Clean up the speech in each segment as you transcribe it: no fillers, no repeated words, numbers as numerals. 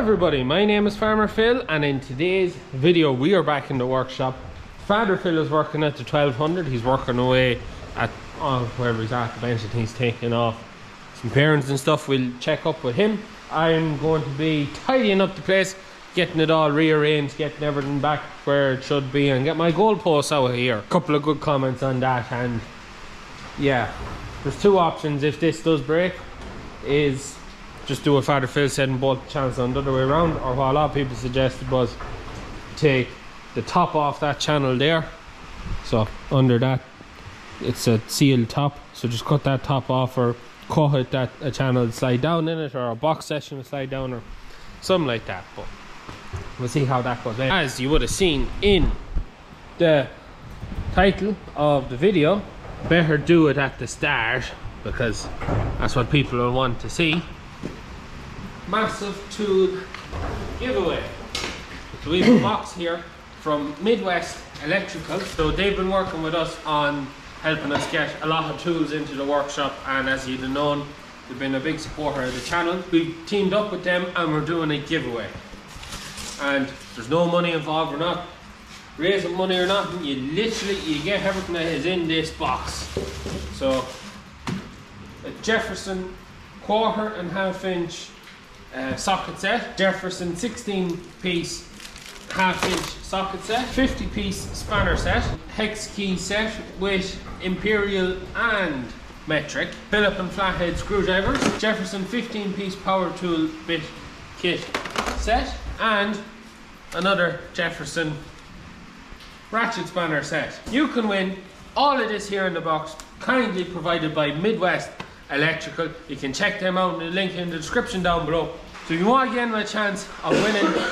everybody, my name is Farmer Phil, and in today's video we are back in the workshop. Father Phil is working at the 1200. He's working away at wherever he's at, the bench, and he's taking off some bearings and stuff. We'll check up with him. I'm going to be tidying up the place, getting it all rearranged, getting everything back where it should be, and get my goalposts out here. A couple of good comments on that, and yeah, there's two options if this does break. Is just do what Father Phil said and bolt the channels on the other way around, or what a lot of people suggested was take the top off that channel there. So under that it's a sealed top, so just cut that top off, or cut it that a channel will slide down in it, or a box section will slide down, or something like that. But we'll see how that goes. As you would have seen in the title of the video, better do it at the start because that's what people will want to see. Massive tool giveaway. So we have a box here from Midwest Electrical. So they've been working with us on helping us get a lot of tools into the workshop, and as you'd have known, they've been a big supporter of the channel. We've teamed up with them and we're doing a giveaway. And there's no money involved, we're not raising money or nothing. You get everything that is in this box. So a Jefferson 1/4 inch socket set, Jefferson 16-piece 1/2 inch socket set, 50-piece spanner set, hex key set with imperial and metric, Phillip and flathead screwdrivers, Jefferson 15-piece power tool bit kit set, and another Jefferson ratchet spanner set. You can win all of this here in the box, kindly provided by Midwest Electrical. You can check them out in the link in the description down below. So if you want to get a chance of winning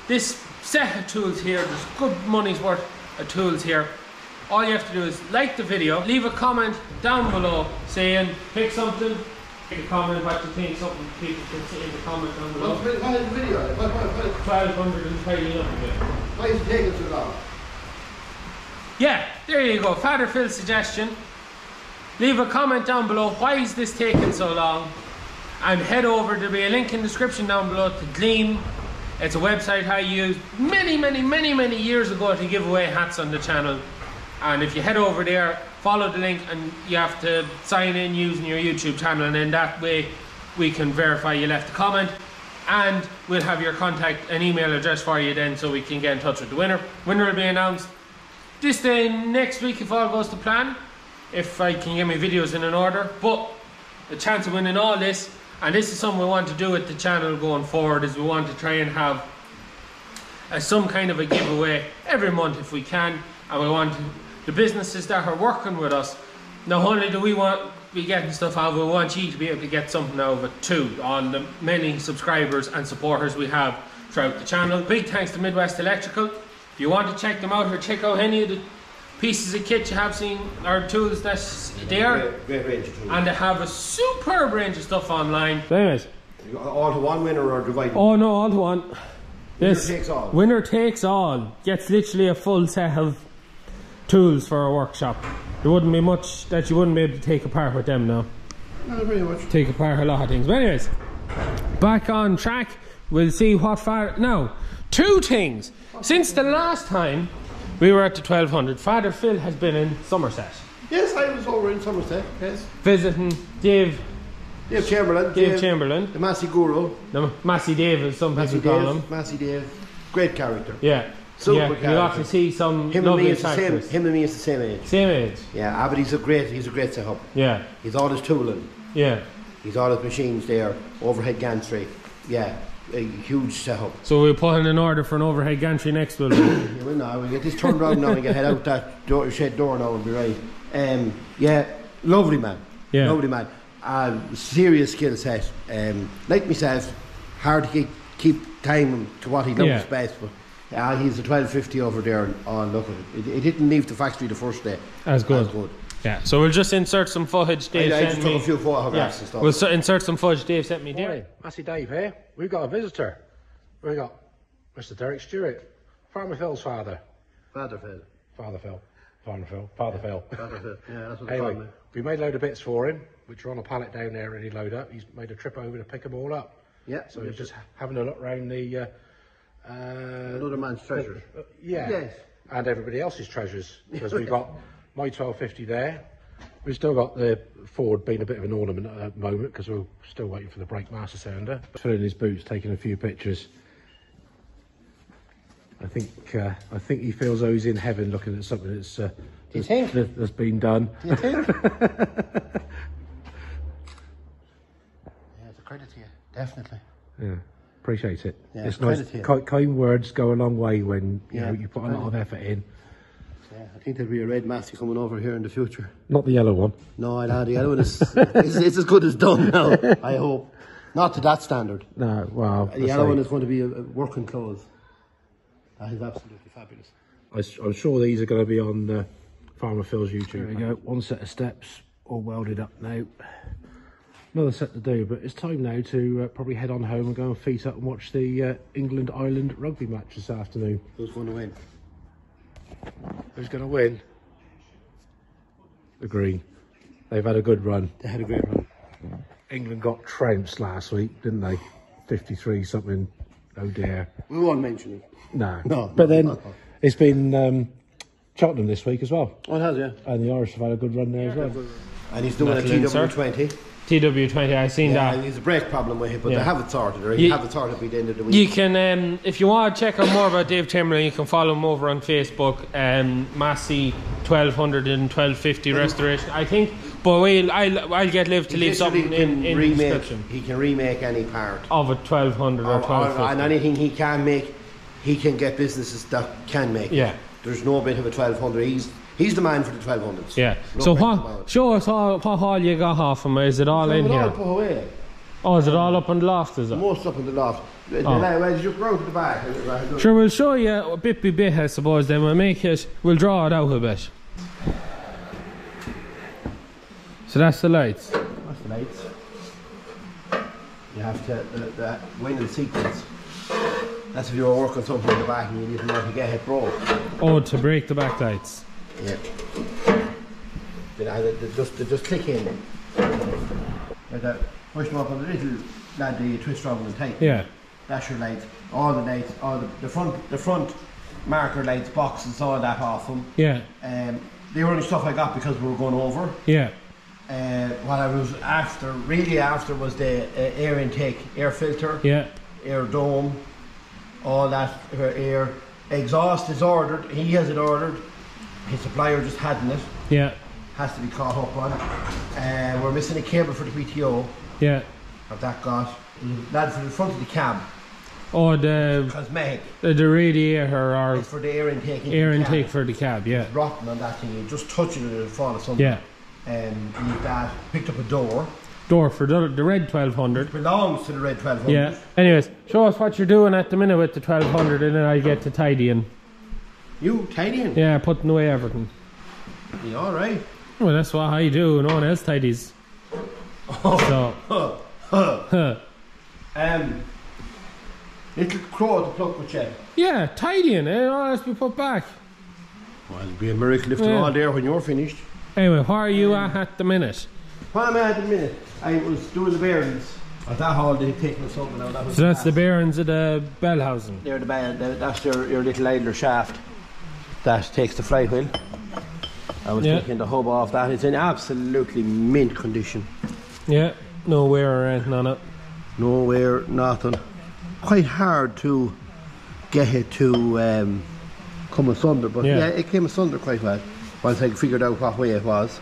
this set of tools here, there's good money's worth of tools here. All you have to do is like the video, leave a comment down below saying pick something, pick a comment what you think, something people can say in the comment down below. What is the video? 1200 and tidying up a bit. Why is it taking so long? Yeah, there you go. Father Phil's suggestion. Leave a comment down below, why is this taking so long? And head over, there'll be a link in the description down below to Gleam. It's a website I used many years ago to give away hats on the channel. And if you head over there, follow the link, and you have to sign in using your YouTube channel, and then that way we can verify you left a comment, and we'll have your contact and email address for you then, so we can get in touch with the winner. Winner will be announced this day next week if all goes to plan, if I can get my videos in an order. But the chance of winning all this, and this is something we want to do with the channel going forward, is we want to try and have some kind of a giveaway every month if we can. And we want the businesses that are working with us, not only do we want to be getting stuff out, we want you to be able to get something out of it too, on the many subscribers and supporters we have throughout the channel. Big thanks to Midwest Electrical. If you want to check them out or check out any of the pieces of kit you have seen, or tools that's there, Great range of tools. and they have a superb range of stuff online. So anyways, all to one winner or divided? oh no, all to one. Winner takes all. Winner takes all. Gets literally a full set of tools for a workshop. There wouldn't be much that you wouldn't be able to take apart with them now. Not very much. Take apart a lot of things. But anyways, back on track. We'll see what now. Two things. Since the last time we were at the 1200, Father Phil has been in Somerset. Yes, I was over in Somerset, yes. Visiting Dave Chamberlain. The Massey Guru. The Massey Dave, as some people call him. Massey Dave. Great character. Yeah. Super yeah, character. You got to see some him and me is tractors. him and me is the same age. Same age. Yeah, but he's a great setup. Yeah. He's all his tooling. Yeah. He's all his machines there, overhead gantry. Yeah, a huge setup. So we'll put in an order for an overhead gantry next, will we? Yeah, well, no, we'll get this turned around now and get head out that shed door now and be right. Yeah, lovely man. Yeah. Lovely man. Serious skill set. Like myself, hard to keep time to what he loves best, but he's a 1250 over there. Oh, look at it. It didn't leave the factory the first day. As good. Yeah, so we'll just insert some footage Dave I sent just me. took a few photographs and stuff. We'll insert some footage Dave sent me there. Morning, Massey Dave here. We've got a visitor. We got Mr. Derek Stewart, Farmer Phil's father. Father Phil. Father Phil. Farmer Phil. Father Phil. Father Phil. Yeah, that's what Anyway, they we made a load of bits for him, which are on a pallet down there ready to load up. He's made a trip over to pick them all up. Yeah. So we're just having a look around the... another man's treasure. Yeah. Yes. And everybody else's treasures. Because we've got my 1250 there. We've still got the Ford being a bit of an ornament at the moment because we're still waiting for the brake master cylinder. Filling his boots, taking a few pictures. I think he feels though he's in heaven looking at something that's that's been done. Do you think? Yeah, it's a credit to you, definitely. Yeah, appreciate it. Yeah, it's nice. Kind words go a long way when you know you put a lot of effort in. Yeah, I think there'll be a red Massey coming over here in the future. Not the yellow one. No, I know the yellow one is it's as good as done now. I hope not to that standard. No, well, The yellow one is going to be a working clothes. That is absolutely fabulous. I'm sure these are going to be on Farmer Phil's YouTube. There we go. One set of steps all welded up now. Another set to do, but it's time now to probably head on home and go and feet up and watch the England-Ireland rugby match this afternoon. Who's going to win? Who's going to win? The Green. They've had a good run. They had a great run. England got trounced last week, didn't they? 53 something. Oh dear. We won't mention it. No. But then it's been Cheltenham this week as well. Oh, it has, yeah. And the Irish have had a good run there as well. And he's doing a TW20. TW20, I seen that. And he's a brake problem with it, but they have it sorted, or he have it sorted by the end of the week. You can, if you want to check out more about Dave Chamberlain, you can follow him over on Facebook. Massey 1200 and 1250 restoration, I think. But I'll get Liv to leave something in the description. He can remake any part of a 1200 or 1250. And anything he can make, he can get businesses that can make. Yeah. There's no bit of a 1200. He's the man for the 1200s. Yeah. So show us what hall you got off him. Is it all in here? All put away. Oh, is it all up in the loft, is it? Most up in the loft. Well, you go to the back. Sure, we'll show you a bit by bit, I suppose, then we'll draw it out a bit. So that's the lights. That's the lights. You have to, the winning sequence. That's if you're working something in the back and you didn't want to get it broke. Oh, to break the back lights. Yeah. They just click in. Like that. Push them up on the little lad you twist around and tight. Yeah. That's your lights. All the lights, all the front marker lights, boxes, all that off them. Yeah. They were only stuff I got because we were going over. Yeah. What I was after was the air intake, air filter, air dome, all that air. Exhaust is ordered, he has it ordered, his supplier just hadn't it. Yeah. Has to be caught up on. We're missing a cable for the PTO. Yeah. Have that got. That for the front of the cab. Oh, the cosmetic. The radiator or it's for the air intake. Air intake for the cab, yeah. It's rotten on that thing. You just touch it and it'll fall or something. Yeah. Need that. Picked up a door. Door for the red 1200. It belongs to the red 1200. Yeah. Anyways, show us what you're doing at the minute with the 1200 and then I'll get to tidying. You tidying? Yeah, putting away everything. You alright? Well, that's what I do. No one else tidies. So. Little crow to pluck with you. Yeah, tidying. All has to be put back. Well, it'll be a miracle if they're all there when you're finished. Anyway, where are you at the minute? Where am I at the minute? I was doing the bearings. At that hall, they've taken us over now. So that's the bearings of the bell housing? They're that's your little idler shaft that takes the flywheel. I was taking the hub off that. It's in absolutely mint condition. Yeah, no wear or anything on it. No wear, nothing. Quite hard to get it to come asunder, but yeah, it came asunder quite well once I figured out what way it was.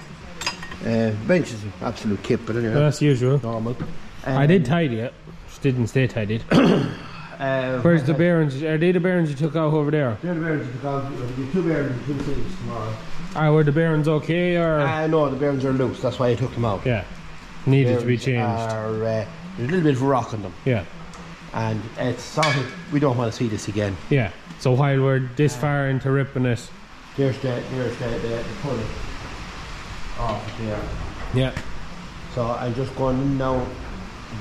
Bench is an absolute kip, but anyway. Well, that's usual. Normal. I did tidy it, just didn't stay tidied. Where's the bearings? Are they the bearings you took out over there? They're the bearings you took out. There'll be 2 bearings and 2 things tomorrow. Were the bearings okay or? No, the bearings are loose, that's why I took them out. Yeah, needed to be changed. There's a little bit of rock in them. Yeah. And it's sort of, we don't want to see this again. Yeah, so while we're this far into ripping it. There's the pulley off there. Yeah. So I'm just going now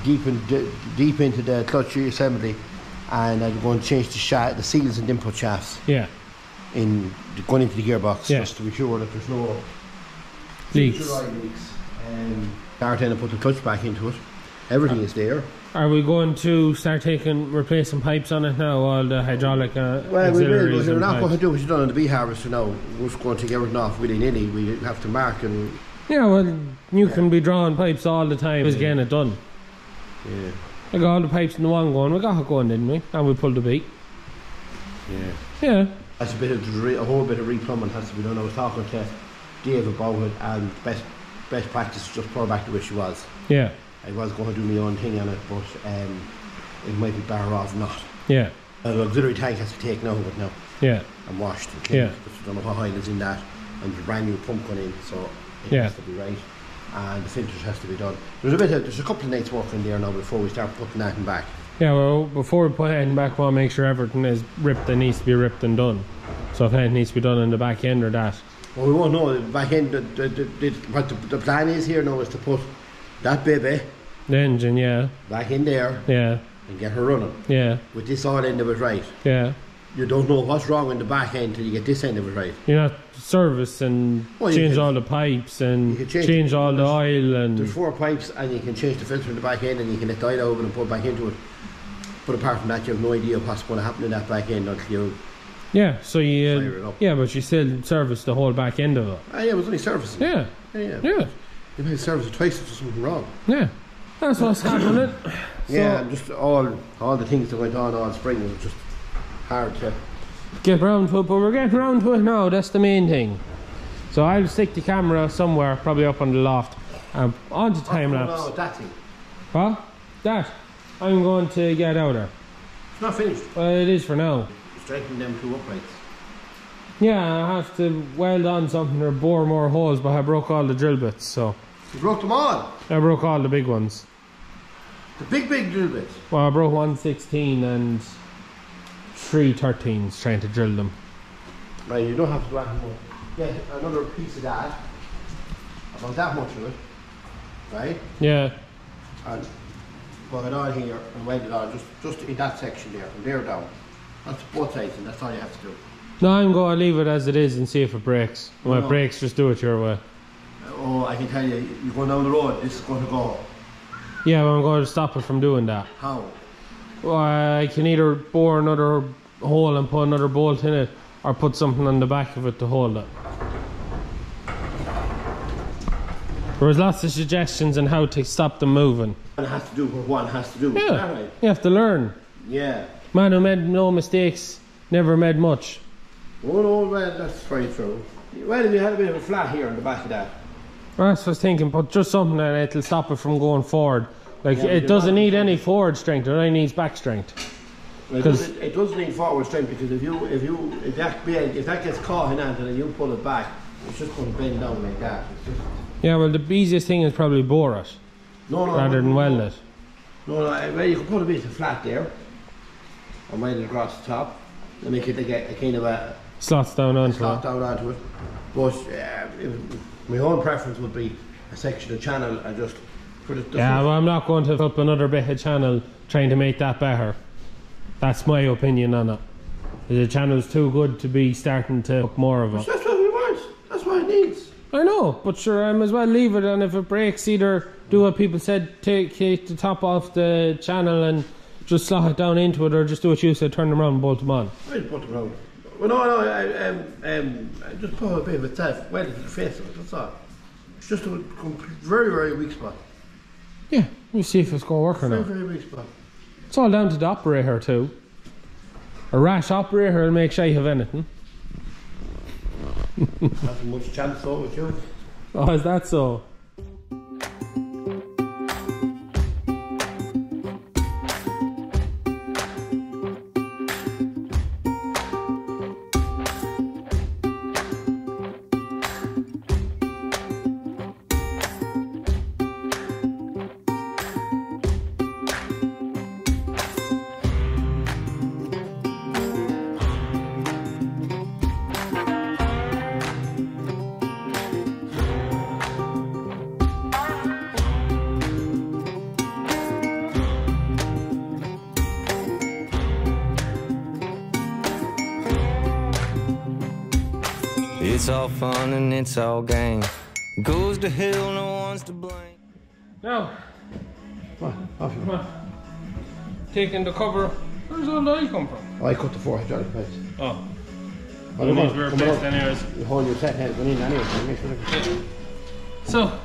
deep into the clutch assembly, and I'm going to change the seals and input shafts. Yeah. Going into the gearbox just to be sure that there's no leaks. Start in and put the clutch back into it. Everything is there. Are we going to start replacing pipes on it now? All the hydraulic well, we will, auxiliaries but we're not pipes? going to do what you've done on the bee harvester now. We're just going to take everything off willy-nilly. We have to mark and... Yeah, well, you can be drawing pipes all the time, just getting it done. Yeah. I got all the pipes in the one going. We got it going, didn't we? And we pulled the beak. Yeah. Yeah. That's a whole bit of replumbing has to be done. I was talking to Dave about it, and best practice is just pour back to where she was. Yeah. I was going to do my own thing on it, but it might be better off not. Yeah. The auxiliary tank has to take now, but now. Yeah. And washed and cleaned. Yeah. Because I don't know what oil is in that, and there's a brand new pump going in, so it has to be right. And the filters has to be done. There's a couple of nights work in there now before we start putting that in back. Yeah, well, before we put anything back, we'll make sure everything is ripped that needs to be ripped and done. So if anything needs to be done in the back end or that. Well, we won't know. The back end, what the plan is here now is to put that baby, the engine, yeah. back in there, Yeah. and get her running. Yeah. With this all end of it right. Yeah. You don't know what's wrong in the back end till you get this end of it right. You know, service and change all the pipes and change all the oil and... There's 4 pipes and you can change the filter in the back end and you can let the oil over and put it back into it. But apart from that, you have no idea what's going to happen in that back end until you... Yeah, so you... fire it up. Yeah, but you still service the whole back end of it. Ah, yeah, it was only servicing. Yeah. Yeah. Yeah. You might service it twice if there's something wrong. Yeah. That's what's happening. Yeah, and just all the things that went on all spring was just hard to... Get round to it, but we're getting round to it now. That's the main thing. So I'll stick the camera somewhere, probably up on the loft, onto time lapse. No, that thing. What? That? I'm going to get out there. It's not finished. Well, it is for now. Strengthen them 2 uprights. Yeah, I have to weld on something or bore more holes, but I broke all the drill bits, so... You broke them all? I broke all the big ones. The big drill bits? Well, I broke 116 and 3 13s trying to drill them. Right, you don't have to do that more. Get another piece of that, about that much of it, right? Yeah. And put it on here and weld it on, just in that section there, from there down. That's both sides, and that's all you have to do. No, I'm going to leave it as it is and see if it breaks. When No. it breaks, just do it your way. Oh, I can tell you, you're going down the road, this is going to go. Yeah, well, I'm going to stop it from doing that. How? Well, I can either bore another hole and put another bolt in it, or put something on the back of it to hold it. There was lots of suggestions on how to stop them moving. One has to do what one has to do. Yeah, Is that right? you have to learn. Yeah. Man who made no mistakes never made much. Oh no, well, that's very true. Well, if you had a bit of a flat here on the back of that. That's what I was thinking, but just something that it'll stop it from going forward. Like, Yeah, it doesn't need any forward strength, it only needs back strength. It does need forward strength, because if that gets caught in that and you pull it back, it's just going to bend down like that. It's just... Yeah, well, the easiest thing is probably bore it rather than weld it. No, well, you can put a bit of flat there and weld it across the top and make it like a kind of a Slots down onto slot it. down onto it. But my own preference would be a section of channel and just put it. Yeah, well, I'm not going to put up another bit of channel trying to make that better. That's my opinion on it. The channel's too good to be starting to hook more of it. That's what we want. That's what it needs. I know, but sure, I might as well leave it, and if it breaks, either do what people said, take the top off the channel and just slot it down into it, or just do what you said, turn them around and bolt them on. I just put them around. Well, I just put a bit of itself, weld it to the face of it, that's all. It's just a very, very weak spot. Yeah, we'll see if it's going to work or Very, not. very weak spot. It's all down to the operator too. A rash operator will make shy of anything. Not much chance though with you. Oh, is that so? It's all fun and it's all game. Goes to hell, no one's to blame. No. What? Off you Come go. on. Taking the cover. Where's all the oil come from? Oh, I cut the 4 hydraulic pipes. Oh. Oh, They need to be come on, replaced come on. anyways. The whole new set has gone in anyway, so make sure So,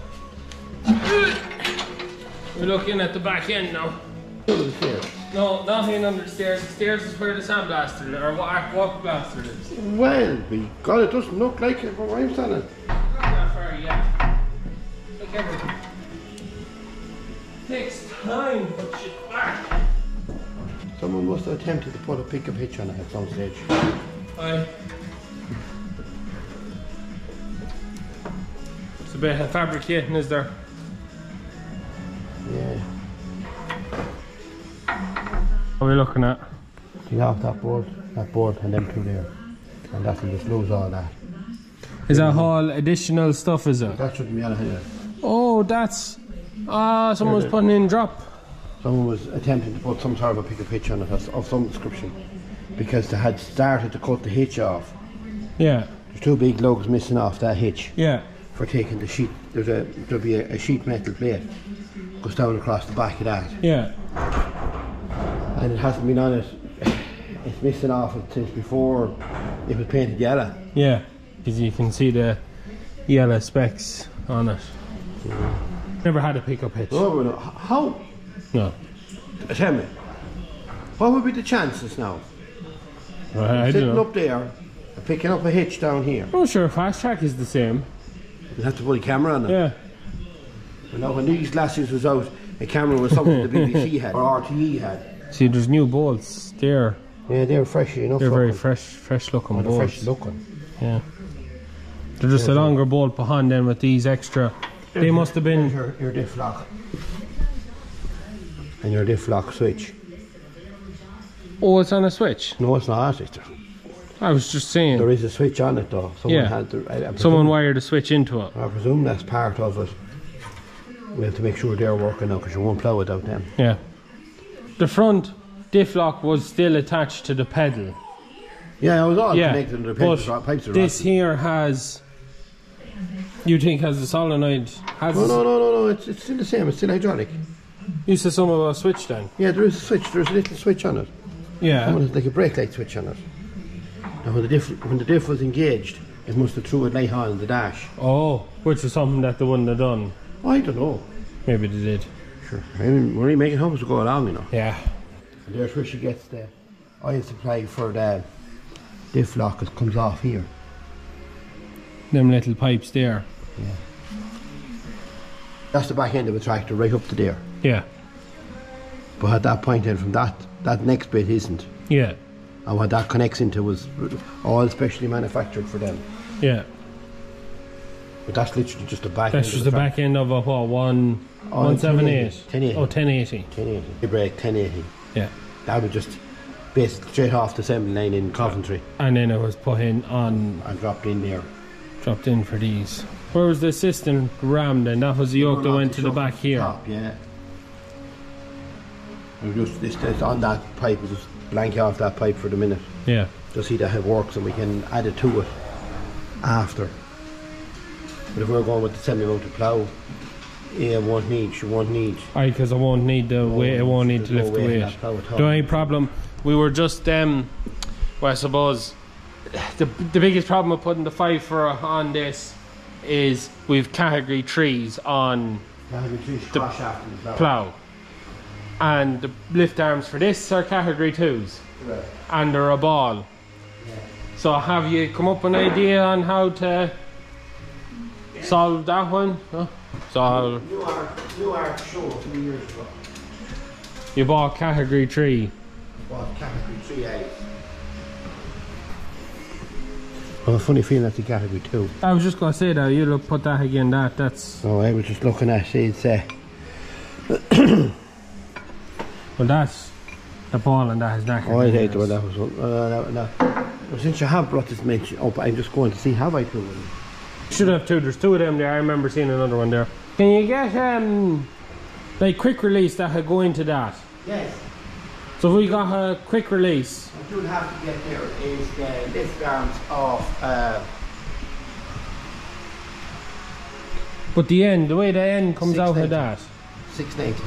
we're looking at the back end now. the stairs. No, not in under the stairs. The stairs is where the sandblaster lives, or what blaster lives. Well, be God, it doesn't look like it from where I'm standing. Not that far yet. Look everything. Takes time to put shit back. Someone must have attempted to put a pickup hitch on it at some stage. Aye. It's a bit of fabricating, is there? Yeah. What are we looking at? Take off that board, and them two there. And that'll just lose all that. Is that all additional stuff, is it? That shouldn't be on here. Oh, that's... someone's putting in drop. Someone was attempting to put some sort of a pickup hitch on it of some description. Because they had started to cut the hitch off. Yeah. There's 2 big lugs missing off that hitch. Yeah. For taking the sheet. There'll be a sheet metal plate. Goes down across the back of that. Yeah. And it hasn't been on it. It's missing off it since before it was painted yellow. Yeah. Because you can see the yellow specks on it. Never had a pickup hitch. Oh, no. How? No. Tell me. What would be the chances now? I don't Sitting know. up there and picking up a hitch down here. Oh, sure, fast track is the same. You have to put a camera on it. Yeah. You know, when these glasses was out, a camera was something the BBC had or RTE had. See, there's new bolts there. Yeah, they're fresh enough. They're very looking. fresh looking Oh, they're bolts. fresh looking. Yeah. They're just a longer bolt behind them with these extra. They must have been. Your diff lock. And your diff lock switch. Oh, it's on a switch. No, it's not. I was just saying. There is a switch on it though. Someone Yeah. had to, I Someone presume, wired a switch into it. I presume that's part of it. We have to make sure they're working now because you won't plough without them. Yeah. The front diff lock was still attached to the pedal. Yeah, it was all Yeah. connected to the But pipes are this rotten. here has. You think has the solenoid? Has No, it's still the same, it's still hydraulic. You said something about a switch then. Yeah, there is a switch, there's a little switch on it. Yeah. Someone has like a brake light switch on it. Now when the diff was engaged, it must have threw a light on in the dash. Oh, which is something that they wouldn't have done. I don't know. Maybe they did. Sure. I mean, we're only making hopes to go along, you know. Yeah. And there's where she gets the oil supply for the diff lock. It comes off here. Them little pipes there. Yeah. That's the back end of a tractor, right up to there. Yeah. But at that point then, from that next bit isn't. Yeah. And what that connects into was all specially manufactured for them. Yeah. But that's literally just the back That's end just of the back end of a what? 178. 1080. Oh, 1080. 1080. The brake 1080. Yeah. That would just basically straight off the assembly line in Coventry And then it was put in on, and dropped in there. dropped in for these. Where was the assistant ram then? That was the yoke that went to the back here. Top, yeah. And just this on that pipe, we just blank off that pipe for the minute. Yeah. Just see that it works and we can add it to it after. But if we're going with the semi-mounted plough, yeah, she won't need. Aye, because I won't need the weight, it won't need to There's lift no the weight in weight. that plough at all. The only problem, we were just, well I suppose, the biggest problem with putting the 5 on this is we've category 3s on the plough. And the lift arms for this are category 2s. Right. And they're a ball. Yeah. So have you come up with an idea on how to solve that one? Huh? So New Arc show 2 years ago. you bought category 3. Bought category 3A. I have a funny feeling that's the category 2. I was just going to say that, you look, put that again, that's... Oh, I was just looking at it, Well, that's the ball and that is knackered. oh, I hate the one that was one. No. Well, since you have brought this mention up, I'm just going to see, have I two of them? Should have 2, there's 2 of them there, I remember seeing another one there. Can you get, like quick release that could go into that? Yes. So if we got a quick release... What you'll have to get there is the lift arms off, But the end, the way the end comes out of 690. that. 690.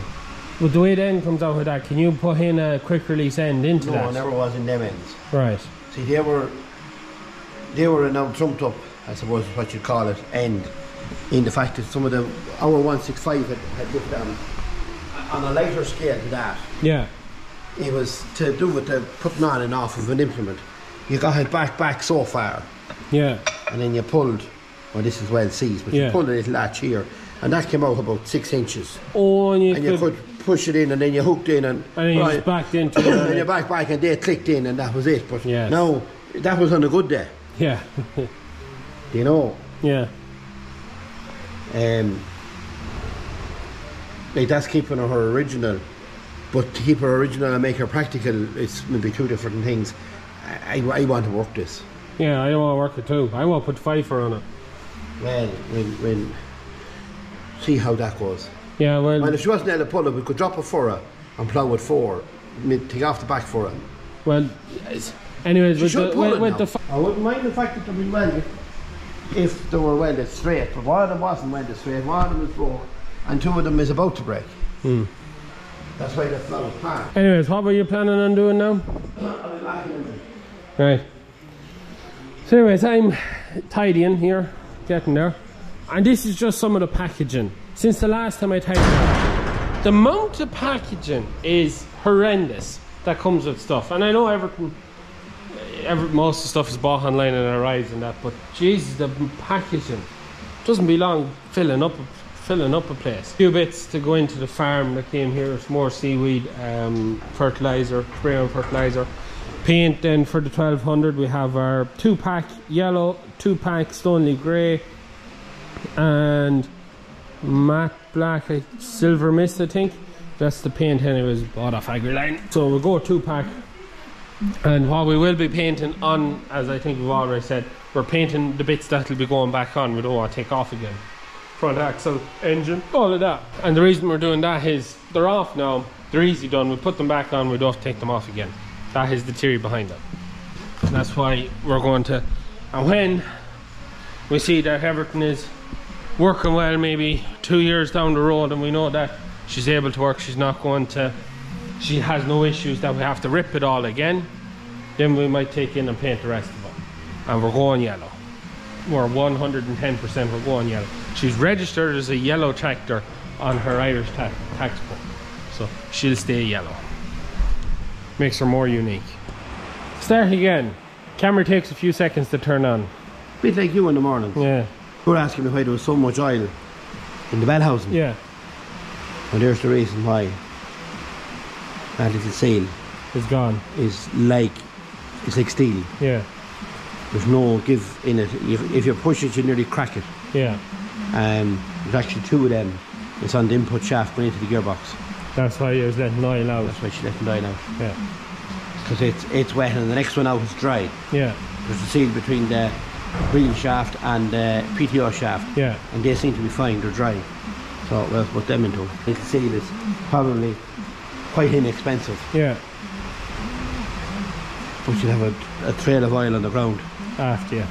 With the way the end comes out with that, can you put in a quick release end into that? No, it never was in them ends. Right. See, they were a now trumped up, I suppose is what you'd call it, end. In the fact that some of them, our 165 had lifted on a lighter scale to that. Yeah. It was to do with the putting on and off of an implement. You got it back so far. Yeah. And then you pulled, well this is well seized, but you pulled a little latch here. And that came out about 6 inches. Oh, and you could push it in and then you hooked in and then you just backed into it. And you back and they clicked in and that was it. But now, that was on a good day. Yeah. You know? Yeah. Like that's keeping her original, but to keep her original and make her practical, it's maybe two different things. I want to work this. Yeah, I want to work it too. I want to put fifer on it. Well, when see how that goes. Yeah, well. And if she wasn't able to pull it, we could drop it for her and plough it for her, take off the back for her. Well, anyways, with the I wouldn't mind the fact that they'd be welded if they were welded straight, but one of them wasn't welded straight, one of them was broke, and two of them is about to break. That's why that's not apart. Anyways, what were you planning on doing now? Right. So anyways, I'm tidying here, getting there. And this is just some of the packaging. Since the last time I tidied, the amount of packaging is horrendous that comes with stuff. And I know most of the stuff is bought online and arrives and that, but Jesus, the packaging doesn't belong filling up a place. A few bits to go into the farm that came here. It's more seaweed, fertilizer, spray on fertilizer. Paint then for the 1200 we have our 2-pack yellow, 2-pack stone leaf grey, and matte black, silver mist I think. That's the paint anyways, bought off Agriline. So we'll go 2-pack. And what we will be painting on, as I think we've already said, we're painting the bits that'll be going back on, we don't want to take off again. Front axle, engine, all of that. And the reason we're doing that is they're off now, they're easy done, we put them back on, we don't have to take them off again. That is the theory behind it. And that's why we're going to, and when we see that everything is working well, maybe 2 years down the road, and we know that she's able to work, she has no issues that we have to rip it all again, then we might take in and paint the rest of it. And we're going yellow. We're 110% we're going yellow. She's registered as a yellow tractor on her Irish tax book, so she'll stay yellow. Makes her more unique. Start again. Camera takes a few seconds to turn on. Bit like you in the morning. Yeah. You were asking me why there was so much oil in the bell housing. Yeah. And there's the reason why. That little seal is gone. It's like steel. Yeah. There's no give in it. If you push it, you nearly crack it. Yeah. There's actually 2 of them. It's on the input shaft going into the gearbox. That's why you was letting oil out. That's why she let them oil out. Yeah. Because it's wet and the next one out is dry. Yeah. There's a seal between the wheel shaft and the PTO shaft. Yeah. And they seem to be fine, they're dry. So we'll put them into it. Little seal is probably quite inexpensive. Yeah. But you'll have a trail of oil on the ground. After you.